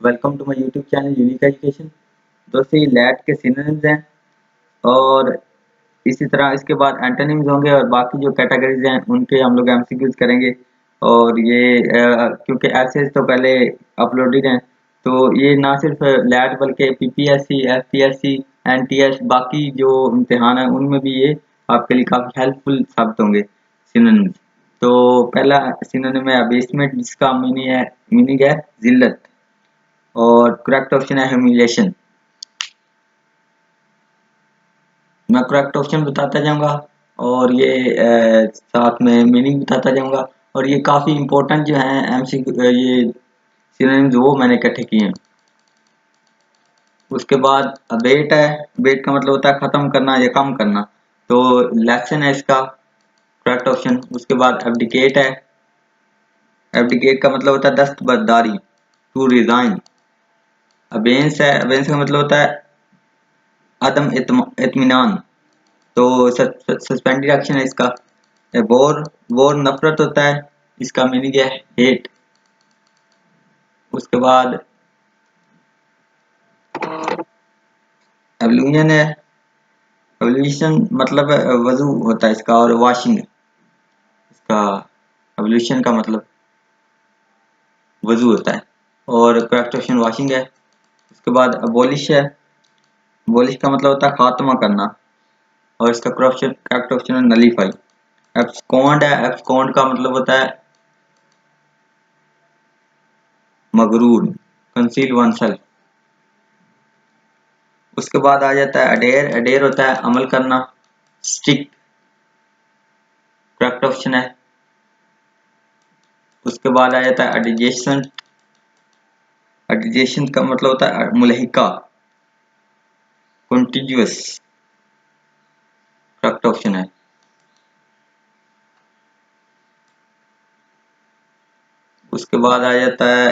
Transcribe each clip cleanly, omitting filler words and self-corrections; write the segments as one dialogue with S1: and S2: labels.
S1: Welcome to my YouTube channel unique education. दोस्तों ये light के सिनोनिम्स हैं और इसी तरह इसके बाद एंटोनिम्स होंगे और बाकी जो कैटेगरीज हैं उनके हम लोग एमसीक्यूज करेंगे। और ये क्योंकि ऐसे तो पहले अपलोडेड हैं तो ये ना सिर्फ लैट बल्कि पीपीएससी एफपीएससी एनटीएस बाकी जो इम्तिहान है उनमें भी ये आपके लिए काफ़ी हेल्पफुल साबित होंगे सिनोनिम्स। तो पहला सिनोनिम है अबेसमेंट जिसका मीनिंग है जिल्लत और करेक्ट ऑप्शन है ह्यूमिलिएशन। मैं करेक्ट ऑप्शन बताता जाऊंगा और ये साथ में मीनिंग बताता जाऊंगा और ये काफी इंपॉर्टेंट जो है एमसीक्यू ये सिनोनिम्स वो मैंने इकट्ठे किए हैं। उसके बाद अबेट है। अबेट का मतलब होता है खत्म करना या कम करना, तो लेसन है इसका करेक्ट ऑप्शन। उसके बाद एब्डिकेट है। एब्डिकेट का मतलब होता है दस्तबरदारी, टू रिजाइन। अबेंस है। अबेंस का मतलब होता है अदम इत्मीनान, तो सस्पेंडेड एक्शन है इसका। बोर बोर नफरत होता है, इसका मीनिंग है हेट। उसके बाद एवोल्यूशन है। एवोल्यूशन मतलब वजू होता है इसका, और वॉशिंग इसका एवोल्यूशन का मतलब वजू होता है और करेक्ट ऑप्शन वॉशिंग है। उसके बाद अबोलिश है। अबोलिश का मतलब होता है खात्मा करना और इसका करेक्ट ऑप्शन है नलीफाई। एब्सकॉन्ड है। एब्सकॉन्ड का मतलब होता है मगरूर, कंसील वन सेल्फ। उसके बाद आ जाता है अडेयर। अडेयर होता है अमल करना, स्टिक करेक्ट ऑप्शन है। उसके बाद आ जाता है एडिजेशन। एडिजेशन का मतलब होता है मुलहिका, कॉन्टिग्युअस करेक्ट ऑप्शन है। उसके बाद आ जाता है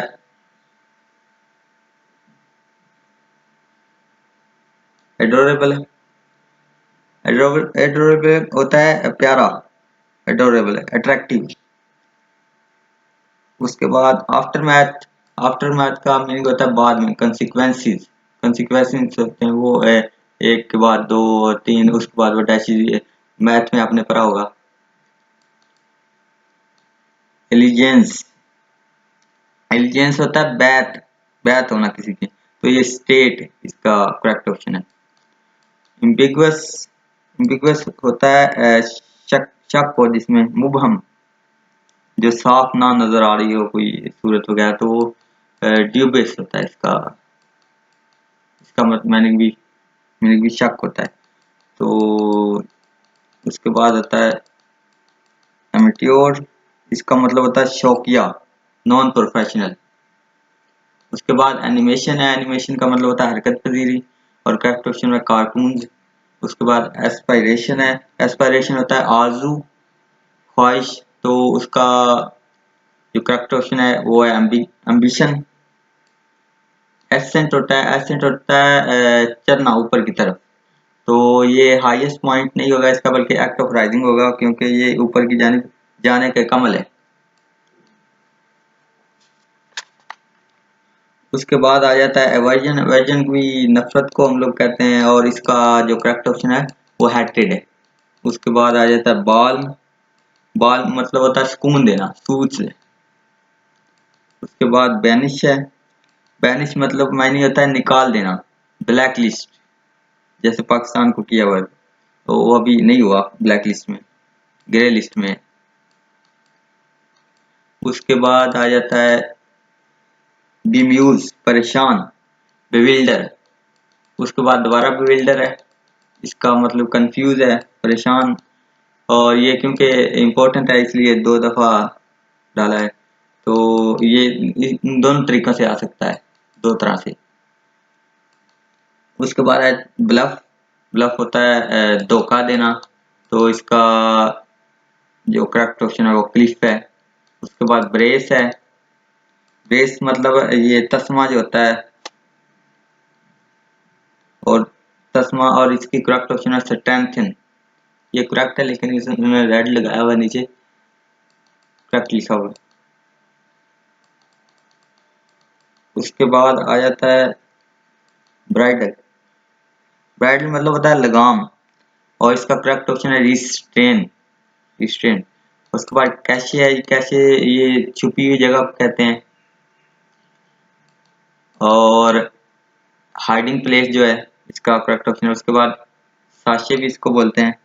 S1: एडोरेबल। एडोरेबल होता है प्यारा, एडोरेबल अट्रैक्टिव। उसके बाद आफ्टर मैथ। आफ्टर मैथ का मीनिंग होता है बाद में, कंसिक्वेंसेस। कंसिक्वेंसेस होते हैं वो है एक के बाद दो और तीन, उसके बाद वो डैशेस, मैथ में आपने पढ़ा होगा। एलिजेंस। एलिजेंस होता है बैत, बैत होना किसी की, तो ये स्टेट इसका करेक्ट ऑप्शन है। एम्बिगुअस। एम्बिगुअस होता है शक, शक हो जिसमें, मुबहम जो साफ ना नजर आ रही हो कोई सूरत वगैरह, तो वो ड्यूबियस होता है इसका। इसका मीनिंग भी शक होता है। तो उसके बाद आता है एमेट्योर। इसका मतलब होता है शौकिया, नॉन प्रोफेशनल। उसके बाद एनिमेशन है। एनिमेशन का मतलब होता है हरकत पजीरी और करेक्ट ऑप्शन है कार्टून्स। उसके बाद एस्पायरेशन है। एस्पायरेशन होता है आरजू, ख्वाहिश, तो उसका जो करेक्ट ऑप्शन है वो है एम्बिशन। एसेंट होता है चढ़ना ऊपर की तरफ, तो ये हाईएस्ट पॉइंट नहीं होगा इसका बल्कि एक्ट ऑफ राइजिंग होगा क्योंकि ये ऊपर की जानिब जाने का कमल है। उसके बाद आ जाता है एवर्जन। एवर्जन भी नफरत को हम लोग कहते हैं और इसका जो करेक्ट ऑप्शन है वो हैट्रेड है। उसके बाद आ जाता है बाल्म। बाल्म मतलब होता है सुकून देना, सूझ से। उसके बाद बैनिश है। बैनिश मतलब मायने होता है निकाल देना, ब्लैक लिस्ट, जैसे पाकिस्तान को किया हुआ है, तो वो अभी नहीं हुआ ब्लैक लिस्ट में, ग्रे लिस्ट में। उसके बाद आ जाता है बीम्यूज, परेशान, बिविल्डर। उसके बाद दोबारा बिविल्डर है, इसका मतलब कंफ्यूज है, परेशान। और ये क्योंकि इम्पोर्टेंट है इसलिए दो दफा डाला है, तो ये इन दोनों तरीकों से आ सकता है, दो तरह से। उसके बाद है ब्लफ। ब्लफ होता है धोखा देना, तो इसका जो करेक्ट ऑप्शन है वो क्लिफ है। उसके बाद ब्रेस है। ब्रेस मतलब ये तस्मा जो होता है, और तस्मा, और इसकी करेक्ट ऑप्शन है स्ट्रेंथन। ये करेक्ट है लेकिन इसमें रेड लगाया हुआ नीचे, करेक्ट लिखा हुआ। उसके बाद आ जाता है ब्राइडल। ब्राइडल मतलब होता है लगाम, और इसका करेक्ट ऑप्शन है रिस्ट्रेन। रिस्ट्रेन। उसके बाद कैशे है, कैशे ये छुपी हुई जगह को कहते हैं। और हाइडिंग प्लेस जो है इसका करेक्ट ऑप्शन है। उसके बाद साशे भी इसको बोलते हैं,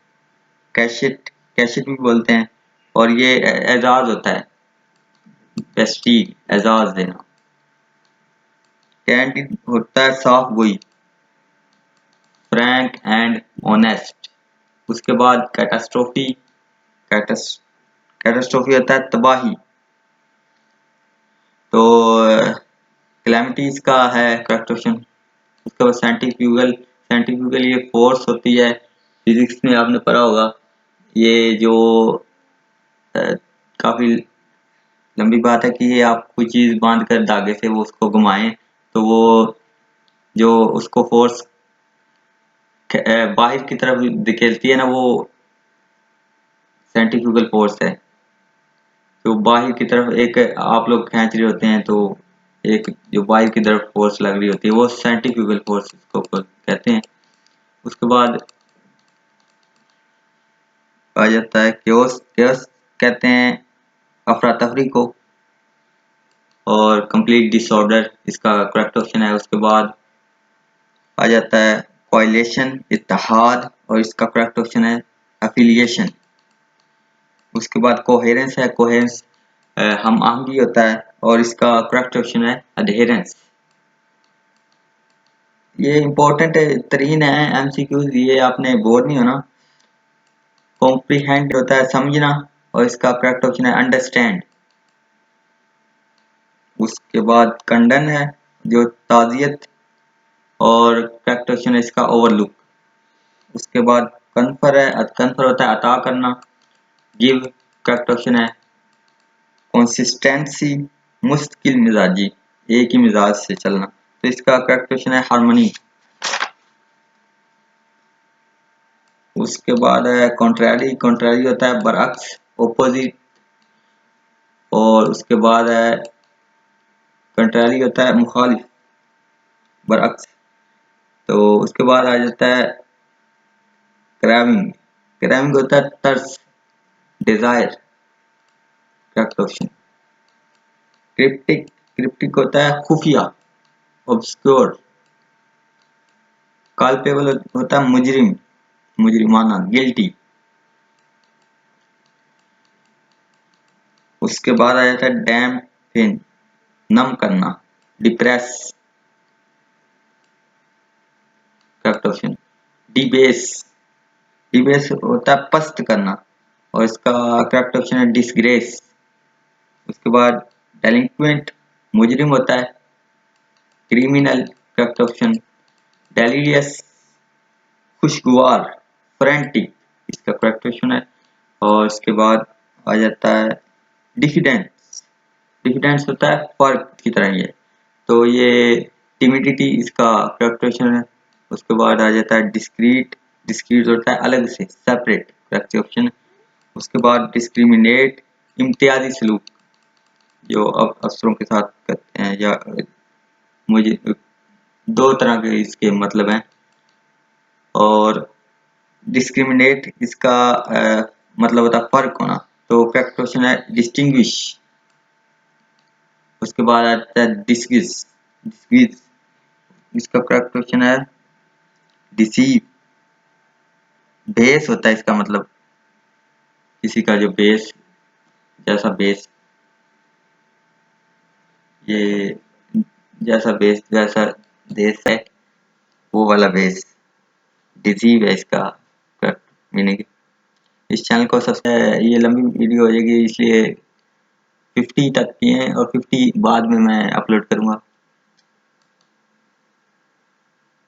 S1: कैशिट कैशिट भी बोलते हैं। और ये एजाज होता है, प्रेस्टीज, एजाज देना। कैंडिड होता है साफ गोई, फ्रैंक एंड ऑनेस्ट। उसके बाद कैटास्ट्रोफी, कैटास्ट्रोफी होता है तबाही। तो कैलेमिटी इसका है करेक्ट ऑप्शन। उसके बाद सेंट्रीफ्यूगल, सेंट्रीफ्यूगल ये फोर्स होती है, फिजिक्स में आपने पढ़ा होगा। ये जो काफी लंबी बात है कि ये आप कोई चीज बांध कर धागे से वो उसको घुमाएं, तो वो जो उसको फोर्स बाहर की तरफ धकेलती है ना, वो सेंट्रीफ्यूगल फोर्स है। तो बाहर की तरफ एक आप लोग खींच रहे होते हैं, तो एक जो बाहर की तरफ फोर्स लग रही होती है वो सेंट्रीफ्यूगल फोर्स इसको कहते हैं। उसके बाद आ जाता है क्योस। क्योस कहते हैं अफरा तफरी को। और कंप्लीट डिसऑर्डर इसका करेक्ट ऑप्शन है। उसके बाद आ जाता है कोएलिशन, इत्तेहाद, और इसका करेक्ट ऑप्शन है एफिलिएशन। उसके बाद कोहेरेंस है, कोहेरेंस हम आहंगी होता है, और इसका करेक्ट ऑप्शन है अडहेरेंस। ये इंपॉर्टेंट तरीन है एमसीक्यूज, ये आपने बोर्ड नहीं होना। कॉम्प्रीहेंड होता है समझना, और इसका करेक्ट ऑप्शन है अंडरस्टैंड। उसके बाद कंडन है जो ताजियत, और करेक्ट ऑप्शन है इसका ओवरलुक। उसके बाद कन्फर है, कन्फर होता है अता करना। गिव करेक्ट ऑप्शन है कंसिस्टेंसी, मुस्तकिल मिजाजी, एक ही मिजाज से चलना, तो इसका करेक्ट ऑप्शन है हार्मनी। उसके बाद है कॉन्ट्रैरी, कॉन्ट्रैरी होता है बरअक्स, ओपोजिट। और उसके बाद है कॉन्ट्रैरी होता है मुखालिफ, बरअक्स। तो उसके बाद आ जाता है क्रेविंग, क्रेविंग होता है तरस, desire, correct option. Cryptic, cryptic होता है खुफिया, ऑब्सक्योर। कल्पेबल होता है मुजरिम, मुजरिमाना, गिल्टी। उसके बाद आ जाता है डैम पेन, नम करना, डिप्रेस, करेक्ट ऑप्शन। डिबेस, डिबेस होता है पस्त करना, और इसका करेक्ट ऑप्शन है डिसग्रेस। उसके बाद डेलिंक्वेंट, मुजरिम होता है। Criminal, correct option. डेलीरियस, खुशगवार, फ्रेंटिक, इसका करेक्ट ऑप्शन है। और इसके बाद आ जाता है डिफिडेंस, डिफिडेंस होता है फर्क की तरह ये, तो ये टिमिडिटी इसका करेक्ट ऑप्शन है। उसके बाद आ जाता है डिस्क्रीट, डिस्क्रीट होता है अलग से, सेपरेट, करेक्ट ऑप्शन। उसके बाद डिस्क्रिमिनेट, इम्तियाजी सलूक, जो अब अफसरों के साथ करते हैं, या मुझे दो तरह के इसके मतलब हैं। और डिस्क्रिमिनेट इसका मतलब होता है फर्क होना, तो करेक्ट क्वेश्चन है डिस्टिंग्विश। उसके बाद आता है डिस्गिस, डिस्गिस इसका करेक्ट क्वेश्चन है डिसीव। बेस होता है इसका मतलब किसी का जो बेस, जैसा बेस, ये जैसा बेस जैसा देश है वो वाला बेस, डिसीव है इसका करेक्ट मीनिंग। इस चैनल को सबसे, ये लंबी वीडियो हो जाएगी इसलिए 50 तक की है, और 50 बाद में मैं अपलोड करूंगा।